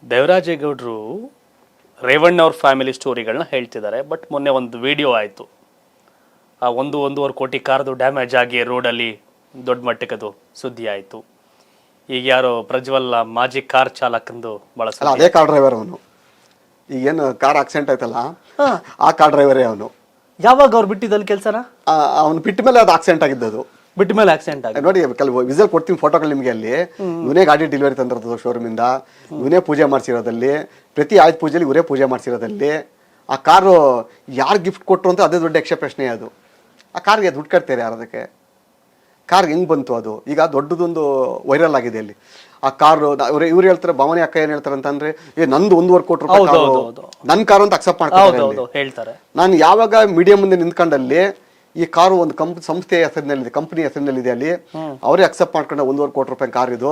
ದೇವರಾಜೇಗೌಡರು ರೇವಣ್ಣ ಅವ್ರ ಫ್ಯಾಮಿಲಿ ಸ್ಟೋರಿಗಳನ್ನ ಹೇಳ್ತಿದ್ದಾರೆ. ಬಟ್ ಮೊನ್ನೆ ಒಂದು ವಿಡಿಯೋ ಆಯಿತು, ಆ 1.5 ಕೋಟಿ ಕಾರ್ದು ಡ್ಯಾಮೇಜ್ ಆಗಿ ರೋಡಲ್ಲಿ ದೊಡ್ಡ ಮಟ್ಟಕ್ಕೆ ಅದು ಸುದ್ದಿ ಆಯಿತು. ಈಗ ಯಾರೋ ಪ್ರಜ್ವಲ್ ಮಾಜಿ ಕಾರ್ ಚಾಲಕಂದು ಭಾಳ ಅದೇ ಕಾರ್ ಡ್ರೈವರ್ ಅವನು. ಈಗೇನು ಕಾರ್ ಆಕ್ಸಿಡೆಂಟ್ ಆಯ್ತಲ್ಲ, ಆ ಕಾರ್ ಡ್ರೈವರೇ ಅವನು. ಯಾವಾಗ ಅವ್ರು ಬಿಟ್ಟಿದ್ದಲ್ಲಿ ಕೆಲಸನ? ಅವನು ಬಿಟ್ಟ ಮೇಲೆ ಅದು ಆಕ್ಸಿಡೆಂಟ್ ಆಗಿದ್ದದು. ಬಿಟ್ಟ ಮೇಲೆ ಆಕ್ಸಿಡೆಂಟ್ ಆಗಿ ನೋಡಿ, ಕೆಲವು ವಿಸಲ್ ಕೊಡ್ತೀನಿ ಫೋಟೋಗಳು ನಿಮಗೆ. ಅಲ್ಲಿ ಇವನೇ ಗಾಡಿ ಡೆಲಿವರಿ ತಂದಿರೋದು ಶೋರೂಮ್ ಇಂದ, ಇವನೇ ಪೂಜೆ ಮಾಡಿಸಿರೋದಲ್ಲಿ, ಪ್ರತಿ ಆಯುಧ ಪೂಜೆಯಲ್ಲಿ ಇವರೇ ಪೂಜೆ ಮಾಡಿಸಿರೋದಲ್ಲಿ. ಆ ಕಾರು ಯಾರು ಗಿಫ್ಟ್ ಕೊಟ್ಟರು ಅಂತ ಅದೇ ದೊಡ್ಡ ಯಕ್ಷ ಪ್ರಶ್ನೆ ಅದು. ಆ ಕಾರ್ಗೆ ದುಡ್ಡು ಕಟ್ತಾರೆ ಯಾರು? ಅದಕ್ಕೆ ಕಾರ್ಗೆ ಹೆಂಗ್ ಬಂತು ಅದು? ಈಗ ದೊಡ್ಡದೊಂದು ವೈರಲ್ ಆಗಿದೆ ಅಲ್ಲಿ. ಆ ಕಾರು ಇವ್ರು ಹೇಳ್ತಾರೆ, ಭಾವನೆ ಅಕ್ಕ ಏನ್ ಹೇಳ್ತಾರೆ ಅಂತಂದ್ರೆ, ನಂದು 1.5 ಕೋಟಿ ರೂಪಾಯಿ ನನ್ ಕಾರು ಅಂತ ಅಕ್ಸೆಪ್ಟ್ ಮಾಡ್ತಾರೆ. ನಾನು ಯಾವಾಗ ಮೀಡಿಯಾ ಮುಂದೆ ನಿಂತ್ಕೊಂಡಲ್ಲಿ ಈ ಕಾರು ಒಂದು ಸಂಸ್ಥೆಯ ಹೆಸರಿನಲ್ಲಿದೆ, ಕಂಪನಿ ಹೆಸರಿನಲ್ಲಿದೆ, ಅಲ್ಲಿ ಅವರೇ ಅಕ್ಸೆಪ್ಟ್ ಮಾಡ್ಕೊಂಡ 1.5 ಕೋಟಿ ರೂಪಾಯಿ ಕಾರ್ ಇದು.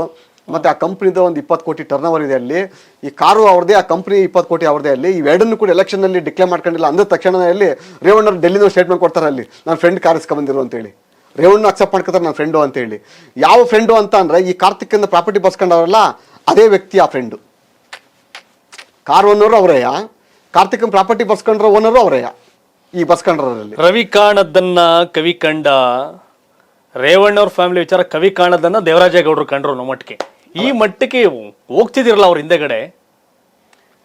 ಮತ್ತೆ ಆ ಕಂಪ್ನಿದ ಒಂದು 20 ಕೋಟಿ ಟರ್ನ್ ಓವರ್ ಇದೆ ಅಲ್ಲಿ. ಈ ಕಾರು ಅವ್ರದೇ, ಆ ಕಂಪ್ನಿ 20 ಕೋಟಿ ಅವ್ರದೇ ಅಲ್ಲಿ. ಇವೆರಡನ್ನು ಕೂಡ ಎಲೆಕ್ಷನ್ ನಲ್ಲಿ ಡಿಕ್ಲೇರ್ ಮಾಡ್ಕೊಂಡಿಲ್ಲ ಅಂದ ತಕ್ಷಣದಲ್ಲಿ ರೇವಣ್ಣ ಡೆಲ್ಲಿನ ಸ್ಟೇಟ್ಮೆಂಟ್ ಕೊಡ್ತಾರೆ, ಅಲ್ಲಿ ನನ್ನ ಫ್ರೆಂಡ್ ಕಾರ್ ಇಸ್ಕೊಂಡ್ಬಂದಿರು ಅಂತ ಹೇಳಿ. ರೇವಣ್ಣ ಅಕ್ಸೆಪ್ಟ್ ಮಾಡ್ಕೊತಾರೆ ನನ್ನ ಫ್ರೆಂಡು ಅಂತ ಹೇಳಿ. ಯಾವ ಫ್ರೆಂಡು ಅಂತ ಅಂದ್ರೆ, ಈ ಕಾರ್ತಿಕ್ ಪ್ರಾಪರ್ಟಿ ಬರ್ಸ್ಕೊಂಡವ್ರಲ್ಲ ಅದೇ ವ್ಯಕ್ತಿ ಆ ಫ್ರೆಂಡು. ಕಾರ್ ಓನರು ಅವರೇಯ, ಕಾರ್ತಿಕ್ ಪ್ರಾಪರ್ಟಿ ಬರ್ಸ್ಕೊಂಡ್ರ ಓನರು ಅವರೇಯ. ಈ ಬರ್ಸ್ಕೊಂಡ್ರಲ್ಲಿ ರವಿ ಕಾಣದನ್ನ ಕವಿ ಕಂಡ, ರೇವಣ್ಣ ಅವ್ರ ಫ್ಯಾಮಿಲಿ ವಿಚಾರ ಕವಿ ಕಾಣದನ್ನ ದೇವರಾಜೇಗೌಡರು ಕಂಡ್ರು ಅನ್ನೋ ಮಟ್ಟಿಗೆ. ಈ ಮಟ್ಟಕ್ಕೆ ಹೋಗ್ತಿದಿರಲ್ಲ ಅವ್ರ ಹಿಂದೆಗಡೆ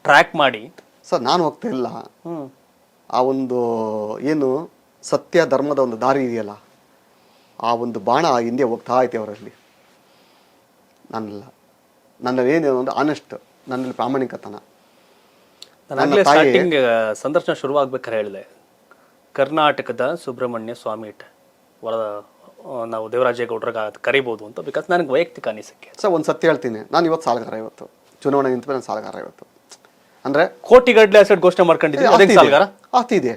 ಟ್ರ್ಯಾಕ್ ಮಾಡಿ. ಸರ್, ನಾನು ಹೋಗ್ತಾ ಇಲ್ಲ. ಆ ಒಂದು ಏನು ಸತ್ಯ ಧರ್ಮದ ಒಂದು ದಾರಿ ಇದೆಯಲ್ಲ, ಆ ಒಂದು ಬಾಣ ಹಿಂದೆ ಹೋಗ್ತಾ ಐತೆ ಅವರಲ್ಲಿ. ನನ್ನೇನು ಒಂದು ಆನೆಸ್ಟ್, ನನ್ನಲ್ಲಿ ಪ್ರಾಮಾಣಿಕತನ. ಸ್ಟಾರ್ಟಿಂಗ್ ಸಂದರ್ಶನ ಶುರುವಾಗ್ಬೇಕಾದ್ರೆ ಹೇಳಿದೆ, ಕರ್ನಾಟಕದ ಸುಬ್ರಹ್ಮಣ್ಯ ಸ್ವಾಮಿ ನಾವು ದೇವರಾಜೇಗೌಡರಿಗೆ ಕರಿಬೋದು ಅಂತ. ಬಿಕಾಸ್ ನನಗೆ ವೈಯಕ್ತಿಕ ಅನಿಸಿಕೆ. ಸರ್, ಒಂದು ಸತ್ಯ ಹೇಳ್ತೀನಿ, ನಾನು ಇವತ್ತು ಸಾಲಗಾರ. ಇವತ್ತು ಚುನಾವಣೆ ನಿಂತ ಮೇಲೆ ನಾನು ಸಾಲಗಾರ. ಇವತ್ತು ಅಂದ್ರೆ ಕೋಟಿಗಟ್ಟಲೆ ಅಸೆಟ್ ಘೋಷಣೆ ಮಾಡ್ಕೊಂಡಿದ್ದೀನಿ. ಆಸ್ತಿ ಇದೆ,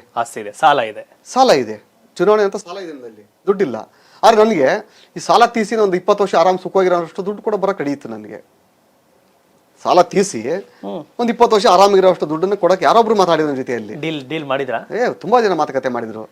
ಸಾಲ ಇದೆ, ಚುನಾವಣೆ ಅಂತ ಸಾಲ ಇದೆ, ನನ್ನಲ್ಲಿ ದುಡ್ಡಿಲ್ಲ. ಆದ್ರೆ ನನಗೆ ಈ ಸಾಲ ತೀಸಿ ಒಂದು 20 ವರ್ಷ ಆರಾಮ್ ಸುಖವಾಗಿರೋಷ್ಟು ದುಡ್ಡು ಕೂಡ ಬರೋಕೆ ನಡೆಯುತ್ತೆ. ನನಗೆ ಸಾಲ ತೀಸಿ ಒಂದು 20 ವರ್ಷ ಆರಾಮಿರೋಷ್ಟು ದುಡ್ಡನ್ನು ಕೊಡಕ್ಕೆ ಯಾರೊಬ್ರು ಮಾತಾಡಿದ ಜೊತೆಯಲ್ಲಿ ಡೀಲ್ ಮಾಡಿದ್ರ? ತುಂಬಾ ಜನ ಮಾತುಕತೆ ಮಾಡಿದ್ರು.